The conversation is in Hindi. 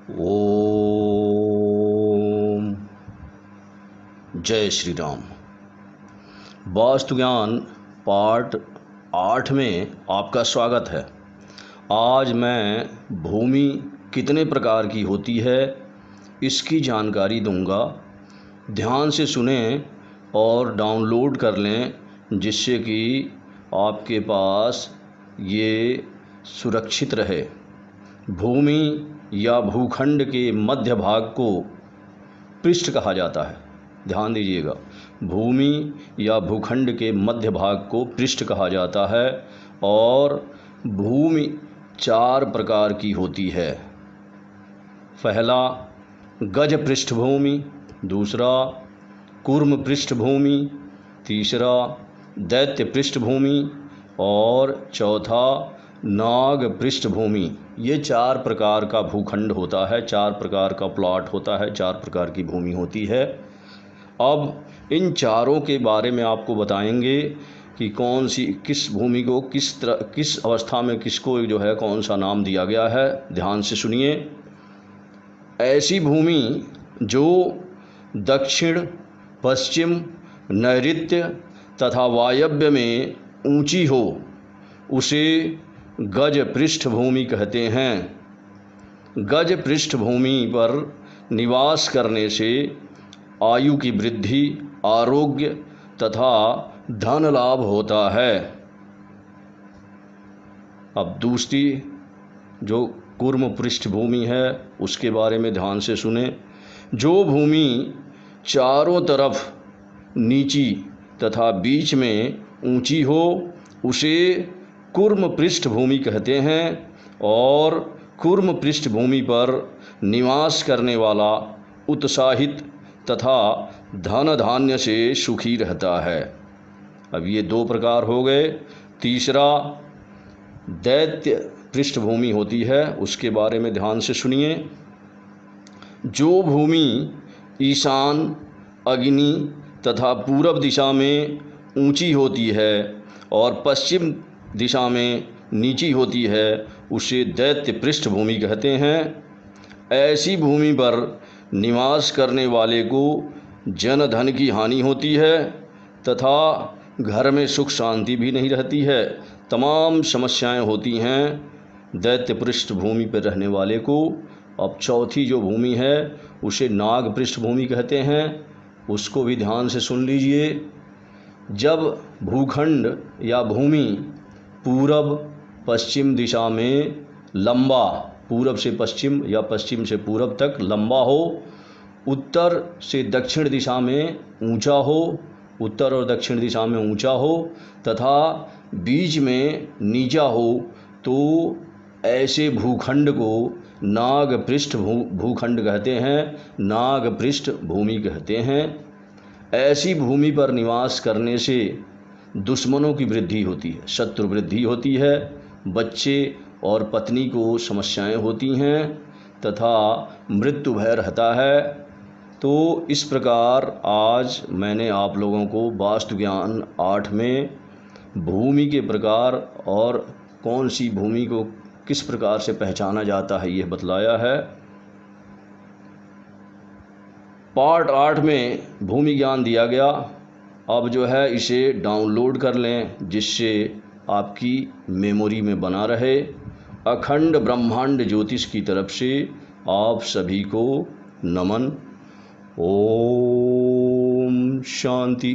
ओम जय श्री राम। वास्तु ज्ञान पार्ट 8 में आपका स्वागत है। आज मैं भूमि कितने प्रकार की होती है इसकी जानकारी दूंगा। ध्यान से सुने और डाउनलोड कर लें, जिससे कि आपके पास ये सुरक्षित रहे। भूमि या भूखंड के मध्य भाग को पृष्ठ कहा जाता है। ध्यान दीजिएगा, भूमि या भूखंड के मध्य भाग को पृष्ठ कहा जाता है। और भूमि 4 प्रकार की होती है। पहला गज पृष्ठभूमि, दूसरा कूर्म पृष्ठभूमि, तीसरा दैत्य पृष्ठभूमि और चौथा नाग पृष्ठभूमि। ये 4 प्रकार का भूखंड होता है, 4 प्रकार का प्लॉट होता है, 4 प्रकार की भूमि होती है। अब इन चारों के बारे में आपको बताएंगे कि कौन सी किस भूमि को किस अवस्था में किसको जो है कौन सा नाम दिया गया है। ध्यान से सुनिए। ऐसी भूमि जो दक्षिण, पश्चिम, नैऋत्य तथा वायव्य में ऊंची हो उसे गज पृष्ठभूमि कहते हैं। गज पृष्ठभूमि पर निवास करने से आयु की वृद्धि, आरोग्य तथा धन लाभ होता है। अब दूसरी जो कूर्म पृष्ठभूमि है उसके बारे में ध्यान से सुने। जो भूमि चारों तरफ नीची तथा बीच में ऊंची हो उसे कूर्म पृष्ठभूमि कहते हैं। और कूर्म पृष्ठभूमि पर निवास करने वाला उत्साहित तथा धन धान्य से सुखी रहता है। अब ये 2 प्रकार हो गए। तीसरा दैत्य पृष्ठभूमि होती है, उसके बारे में ध्यान से सुनिए। जो भूमि ईशान, अग्नि तथा पूरब दिशा में ऊंची होती है और पश्चिम दिशा में नीची होती है उसे दैत्य पृष्ठभूमि कहते हैं। ऐसी भूमि पर निवास करने वाले को जन धन की हानि होती है तथा घर में सुख शांति भी नहीं रहती है, तमाम समस्याएं होती हैं दैत्य पृष्ठभूमि पर रहने वाले को। अब चौथी जो भूमि है उसे नाग पृष्ठभूमि कहते हैं, उसको भी ध्यान से सुन लीजिए। जब भूखंड या भूमि पूरब पश्चिम दिशा में लंबा, पूरब से पश्चिम या पश्चिम से पूरब तक लंबा हो, उत्तर से दक्षिण दिशा में ऊंचा हो, उत्तर और दक्षिण दिशा में ऊंचा हो तथा बीच में नीचा हो, तो ऐसे भूखंड को नाग पृष्ठ भूखंड कहते हैं, नाग पृष्ठ भूमि कहते हैं। ऐसी भूमि पर निवास करने से दुश्मनों की वृद्धि होती है, शत्रु वृद्धि होती है, बच्चे और पत्नी को समस्याएं होती हैं तथा मृत्यु भय रहता है। तो इस प्रकार आज मैंने आप लोगों को वास्तु ज्ञान 8 में भूमि के प्रकार और कौन सी भूमि को किस प्रकार से पहचाना जाता है यह बतलाया है। पार्ट 8 में भूमि ज्ञान दिया गया। अब जो है इसे डाउनलोड कर लें, जिससे आपकी मेमोरी में बना रहे। अखंड ब्रह्मांड ज्योतिष की तरफ से आप सभी को नमन। ओम शांति।